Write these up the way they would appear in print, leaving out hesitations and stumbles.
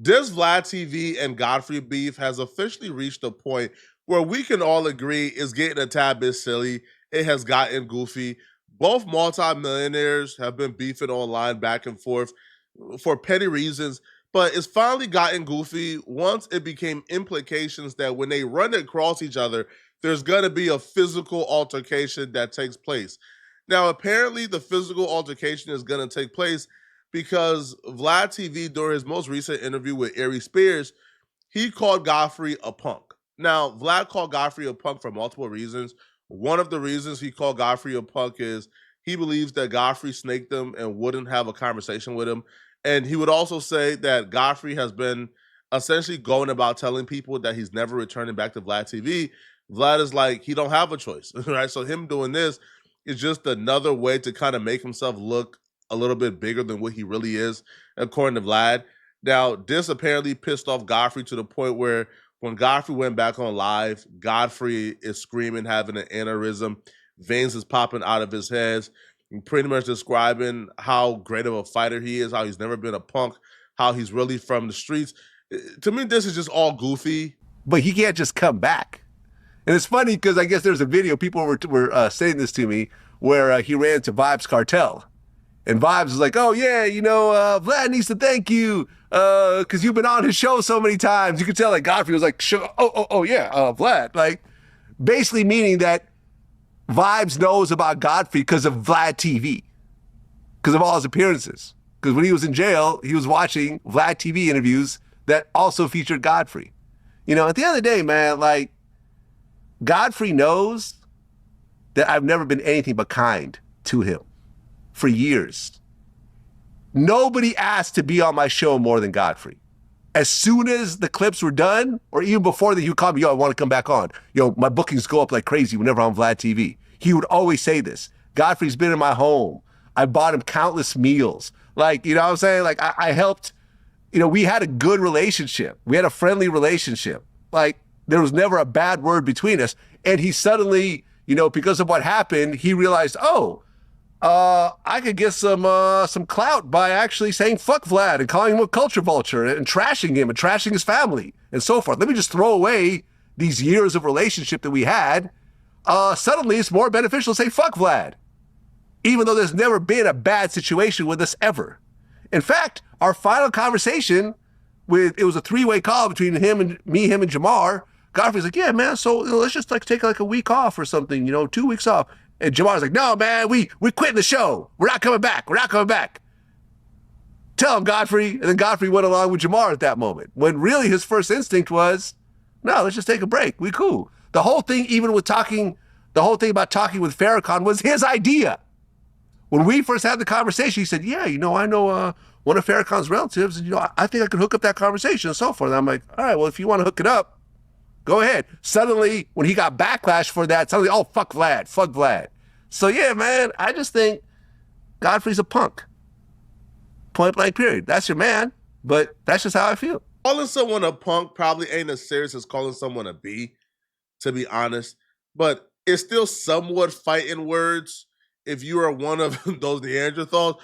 This Vlad TV and Godfrey beef has officially reached a point where we can all agree is getting a tad bit silly. It has gotten goofy. Both multimillionaires have been beefing online back and forth for petty reasons, but it's finally gotten goofy once it became implications that when they run across each other, there's going to be a physical altercation that takes place. Now, apparently, the physical altercation is going to take place because Vlad TV, during his most recent interview with Ari Spears, he called Godfrey a punk. Now, Vlad called Godfrey a punk for multiple reasons. One of the reasons he called Godfrey a punk is he believes that Godfrey snaked him and wouldn't have a conversation with him. And he would also say that Godfrey has been essentially going about telling people that he's never returning back to Vlad TV. Vlad is like, he don't have a choice, right? So him doing this is just another way to kind of make himself look a little bit bigger than what he really is, according to Vlad. Now, this apparently pissed off Godfrey to the point where when Godfrey went back on live, Godfrey is screaming, having an aneurysm. Veins is popping out of his head, and pretty much describing how great of a fighter he is, how he's never been a punk, how he's really from the streets. To me, this is just all goofy. But he can't just come back. And it's funny because I guess there's a video, people were saying this to me, where he ran to Vibes Cartel. And Vibes was like, oh, yeah, Vlad needs to thank you because you've been on his show so many times. You could tell that Godfrey was like, Vlad. Like, basically meaning that Vibes knows about Godfrey because of Vlad TV, because of all his appearances. Because when he was in jail, he was watching Vlad TV interviews that also featured Godfrey. At the end of the day, man, like, Godfrey knows that I've never been anything but kind to him for years. Nobody asked to be on my show more than Godfrey. As soon as the clips were done, or even before that, he would call me, yo, I want to come back on. My bookings go up like crazy whenever I'm on Vlad TV. He would always say this. Godfrey's been in my home. I bought him countless meals. Like, you know what I'm saying? Like, I helped, we had a good relationship. We had a friendly relationship. Like, there was never a bad word between us. And he suddenly, because of what happened, he realized, I could get some clout by actually saying fuck Vlad and calling him a culture vulture and trashing him and trashing his family and so forth. Let me just throw away these years of relationship that we had. Suddenly it's more beneficial to say fuck Vlad, even though there's never been a bad situation with us ever. In fact, our final conversation it was a three-way call between him and Jamar. Godfrey's like, yeah, man, so let's just take a week off or something, 2 weeks off. And Jamar's like, no, man, we're quitting the show. We're not coming back. We're not coming back. Tell him, Godfrey. And then Godfrey went along with Jamar at that moment, when really his first instinct was, no, let's just take a break. We cool. The whole thing, even with the whole thing about talking with Farrakhan was his idea. When we first had the conversation, he said, yeah, I know one of Farrakhan's relatives, and, I think I could hook up that conversation and so forth. And I'm like, all right, well, if you want to hook it up, go ahead. Suddenly, when he got backlash for that, suddenly, oh, fuck Vlad. So, yeah, man, I just think Godfrey's a punk. Point blank, period. That's your man, but that's just how I feel. Calling someone a punk probably ain't as serious as calling someone a B, to be honest. But it's still somewhat fighting words if you are one of those Neanderthals.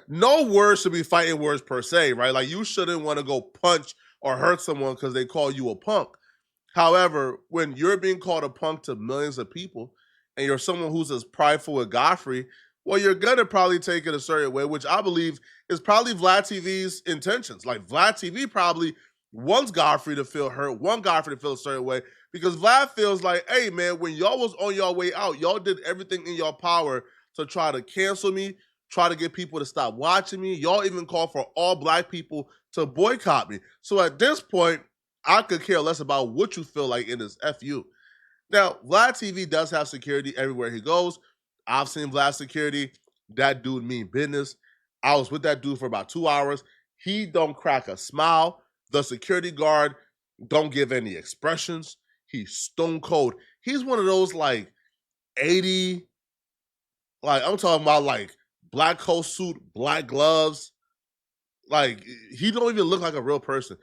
No words should be fighting words per se, right? Like, you shouldn't want to go punch or hurt someone because they call you a punk. However, when you're being called a punk to millions of people and you're someone who's as prideful as Godfrey, well, you're going to probably take it a certain way, which I believe is probably Vlad TV's intentions. Like, Vlad TV probably wants Godfrey to feel hurt, wants Godfrey to feel a certain way, because Vlad feels like, hey, man, when y'all was on your way out, y'all did everything in your power to try to cancel me, try to get people to stop watching me. Y'all even called for all black people to boycott me. So at this point, I could care less about what you feel like in this FU. Now, Vlad TV does have security everywhere he goes. I've seen Vlad security. That dude mean business. I was with that dude for about 2 hours. He don't crack a smile. The security guard don't give any expressions. He's stone cold. He's one of those like 80, like I'm talking about like black coat suit, black gloves. Like, he don't even look like a real person.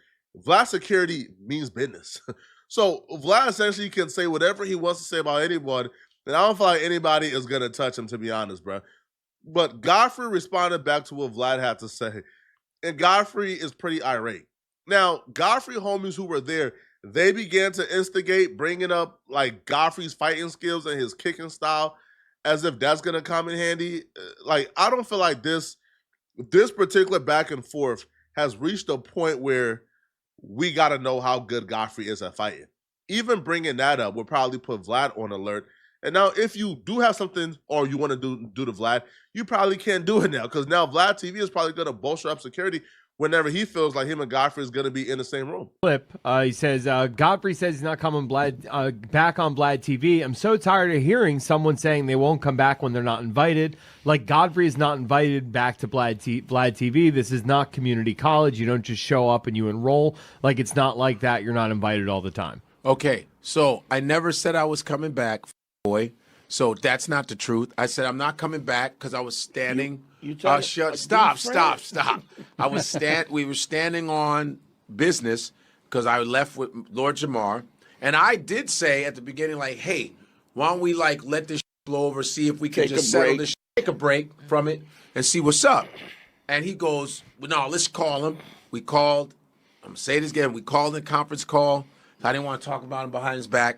Vlad security means business. So Vlad essentially can say whatever he wants to say about anyone, and I don't feel like anybody is going to touch him, to be honest, bro. But Godfrey responded back to what Vlad had to say, and Godfrey is pretty irate. Now, Godfrey homies who were there, they began to instigate, bringing up like Godfrey's fighting skills and his kicking style, as if that's gonna come in handy. Like, I don't feel like this particular back and forth has reached a point where we got to know how good Godfrey is at fighting. Even bringing that up would probably put Vlad on alert. And now, if you do have something or you want to do to Vlad, you probably can't do it now because now VladTv is probably going to bolster up security whenever he feels like him and Godfrey is going to be in the same room. Clip. He says, Godfrey says he's not coming back on VladTv. I'm so tired of hearing someone saying they won't come back when they're not invited. Like, Godfrey is not invited back to VladTv. This is not community college. You don't just show up and you enroll. Like, it's not like that. You're not invited all the time. Okay, so I never said I was coming back, boy. So that's not the truth. I said I'm not coming back because I was standing. Stop. We were standing on business because I left with Lord Jamar, and I did say at the beginning, like, hey, why don't we like let this blow over, see if we can just settle this, take a break from it, and see what's up. And he goes, well, no, let's call him. We called. I'm gonna say this again. We called a conference call. I didn't want to talk about him behind his back.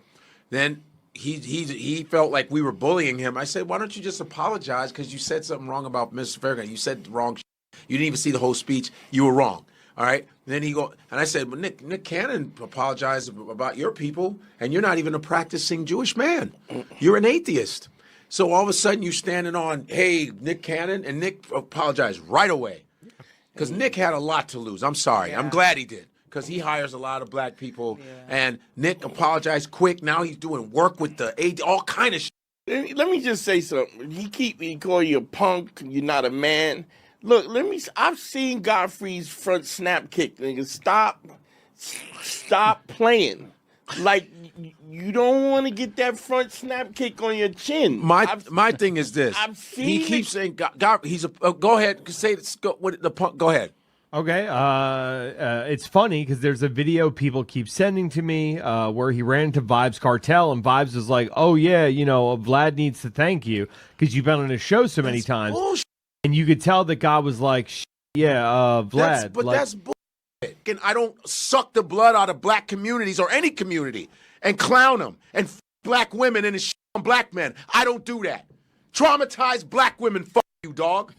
Then he felt like we were bullying him. I said, why don't you just apologize because you said something wrong about Mr. Farragut. You said the wrong shit. You didn't even see the whole speech. You were wrong. All right? And then and I said, well, Nick Cannon apologized about your people, and you're not even a practicing Jewish man. You're an atheist. So all of a sudden you're standing on, hey, Nick Cannon, and Nick apologized right away. Because Nick had a lot to lose. I'm sorry. Yeah. I'm glad he did. Because he hires a lot of black people, and Nick apologized quick. Now he's doing work with the AD, all kind of shit. Let me just say something. He call you a punk. You're not a man. Look, I've seen Godfrey's front snap kick. Nigga, stop playing. Like, you don't want to get that front snap kick on your chin. My thing is this. He keeps saying God. He's a. Go ahead. Say the punk. Go ahead. Okay, it's funny because there's a video people keep sending to me where he ran into Vibes Cartel, and Vibes is like, oh, yeah, Vlad needs to thank you because you've been on his show so many times. Bullshit. And you could tell that God was like, Vlad. That's bullshit. And I don't suck the blood out of black communities or any community and clown them and black women and shit on black men. I don't do that. Traumatized black women, fuck you, dog.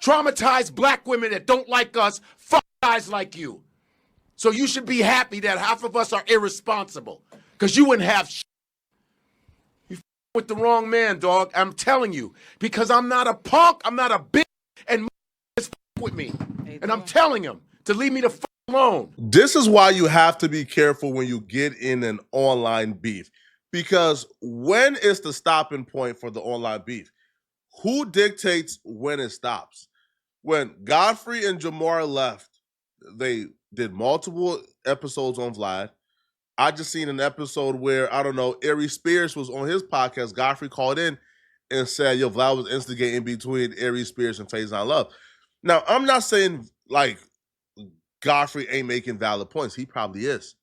Traumatized black women that don't like us, fuck guys like you. So you should be happy that half of us are irresponsible, because you wouldn't have shit. You with the wrong man, dog. I'm telling you, because I'm not a punk, I'm not a bitch, and is with me. And I'm telling him to leave me the fuck alone. This is why you have to be careful when you get in an online beef, because when is the stopping point for the online beef? Who dictates when it stops? When Godfrey and Jamar left, they did multiple episodes on Vlad. I just seen an episode where, I don't know, Aries Spears was on his podcast. Godfrey called in and said, yo, Vlad was instigating between Aries Spears and Faison Love. Now, I'm not saying, like, Godfrey ain't making valid points. He probably is.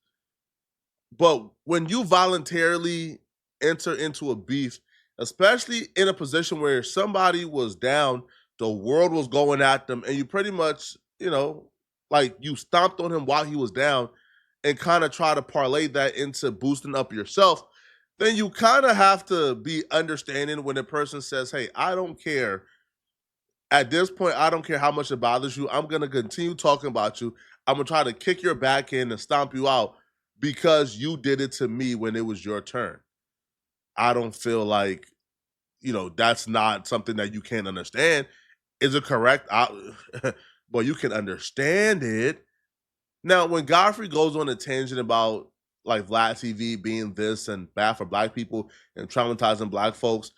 But when you voluntarily enter into a beef, especially in a position where somebody was down, the world was going at them, and you pretty much, like you stomped on him while he was down and kind of try to parlay that into boosting up yourself, then you kind of have to be understanding when a person says, hey, I don't care. At this point, I don't care how much it bothers you. I'm going to continue talking about you. I'm going to try to kick your back in and stomp you out because you did it to me when it was your turn. I don't feel like, that's not something that you can't understand. Is it correct? But you can understand it. Now, when Godfrey goes on a tangent about like VladTv being this and bad for black people and traumatizing black folks,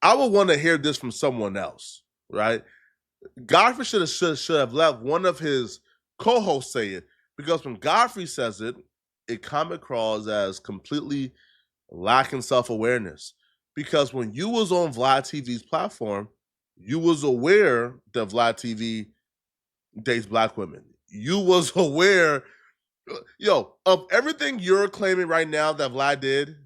I would want to hear this from someone else, right? Godfrey should have let one of his co-hosts say it, because when Godfrey says it, it comes across as completely lacking self-awareness. Because when you was on VladTv's platform, you was aware that VladTv dates black women. You was aware, of everything you're claiming right now that Vlad did,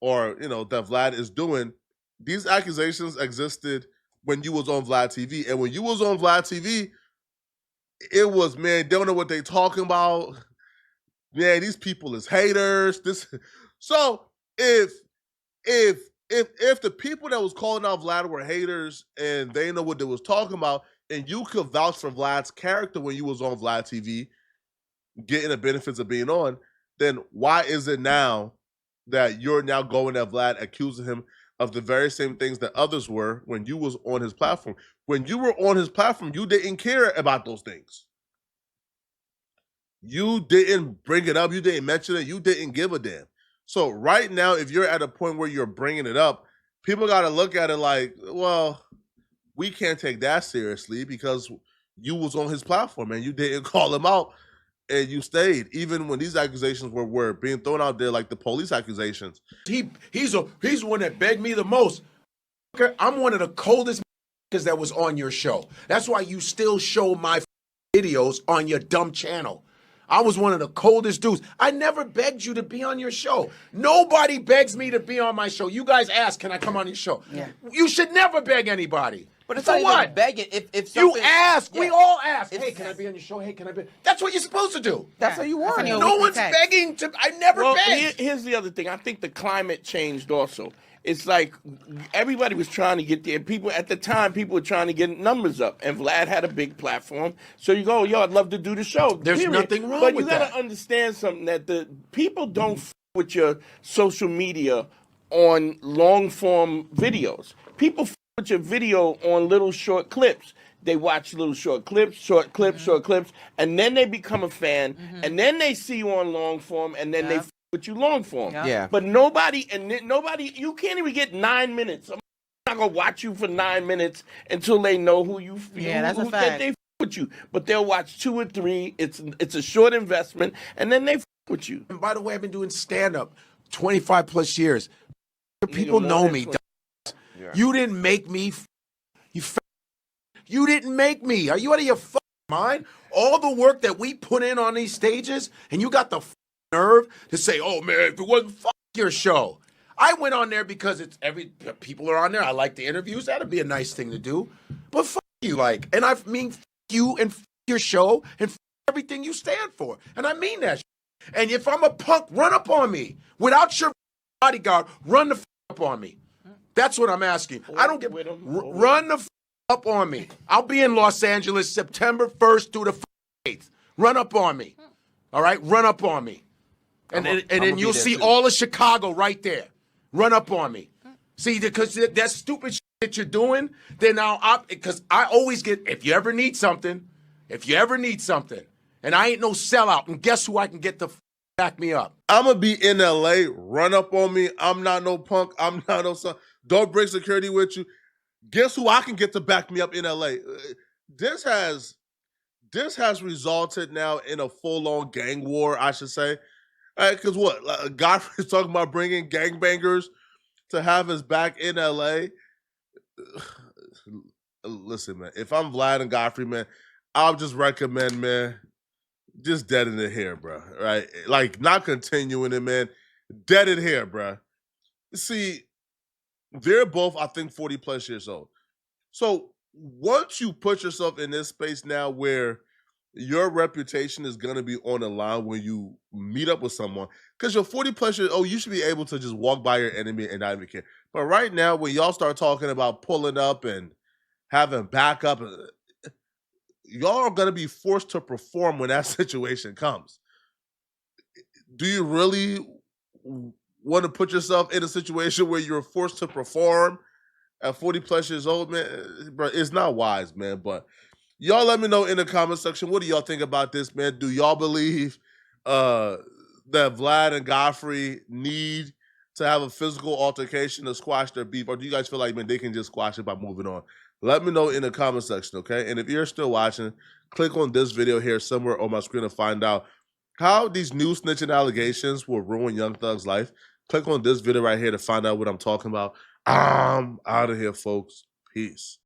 or, that Vlad is doing. These accusations existed when you was on VladTv. And when you was on VladTv, it was, man, don't know what they talking about. Man, these people is haters. So if the people that was calling out Vlad were haters and they know what they was talking about, and you could vouch for Vlad's character when you was on VladTv, getting the benefits of being on, then why is it now that you're now going at Vlad, accusing him of the very same things that others were when you was on his platform? When you were on his platform, you didn't care about those things. You didn't bring it up. You didn't mention it. You didn't give a damn. So right now, if you're at a point where you're bringing it up, people got to look at it like, well, we can't take that seriously because you was on his platform and you didn't call him out and you stayed, even when these accusations were being thrown out there, like the police accusations. He's one that begged me the most. I'm one of the coldest that was on your show. That's why you still show my videos on your dumb channel. I was one of the coldest dudes. I never begged you to be on your show. Nobody begs me to be on my show. You guys ask, can I come on your show? Yeah. You should never beg anybody. But it's for not what? even begging. If you ask, we all ask. It's, hey, can I be on your show? Hey, can I be? That's what you're supposed to do. That's what you want. No one's begging to. I never begged. Here's the other thing. I think the climate changed also. It's like everybody was trying to get there. People at the time, people were trying to get numbers up, and Vlad had a big platform. So you go, yo, I'd love to do the show. There's nothing wrong but with that. But you got to understand something, that the people don't with your social media on long form videos. People with your video on little short clips. They watch little short clips, and then they become a fan, and then they see you on long form, and then they with you long form. Yeah. But nobody, you can't even get 9 minutes. I'm not gonna watch you for 9 minutes until they know who you. That's a fact. That they with you, but they'll watch 2 or 3. It's a short investment, and then they with you. And by the way, I've been doing stand up 25 plus years. People know me. Yeah. You didn't make me. You didn't make me. Are you out of your mind? All the work that we put in on these stages, and you got the nerve to say, "Oh man, if it wasn't your show." I went on there because people are on there. I like the interviews. That'd be a nice thing to do. But you, like, and I mean you and your show and everything you stand for, and I mean that. And if I'm a punk, run up on me without your bodyguard. Run the up on me. That's what I'm asking. I don't get run the up on me. I'll be in Los Angeles September 1st through the 8th. Run up on me. All right, run up on me. And then you'll see all of Chicago right there. Run up on me. See, because that stupid shit that you're doing, then because I always get, if you ever need something, and I ain't no sellout, and guess who I can get to back me up? I'm going to be in LA, run up on me. I'm not no punk. I'm not no son. Don't bring security with you. Guess who I can get to back me up in LA? This has resulted now in a full-on gang war, I should say. Because what? Godfrey's talking about bringing gangbangers to have his back in LA. Listen, man, if I'm Vlad and Godfrey, man, I'll just recommend, man, just deaden it here, bro. Right? Like, not continuing it, man. Dead it here, bro. See, they're both, I think, 40 plus years old. So once you put yourself in this space now where your reputation is going to be on the line when you meet up with someone, because you're 40 plus years old, you should be able to just walk by your enemy and not even care. But right now, when y'all start talking about pulling up and having backup, y'all are going to be forced to perform when that situation comes. Do you really want to put yourself in a situation where you're forced to perform at 40 plus years old, man? Bro, it's not wise, man. But y'all let me know in the comment section, what do y'all think about this, man? Do y'all believe that Vlad and Godfrey need to have a physical altercation to squash their beef? Or do you guys feel like, man, they can just squash it by moving on? Let me know in the comment section, okay? And if you're still watching, click on this video here somewhere on my screen to find out how these new snitching allegations will ruin Young Thug's life. Click on this video right here to find out what I'm talking about. I'm out of here, folks. Peace.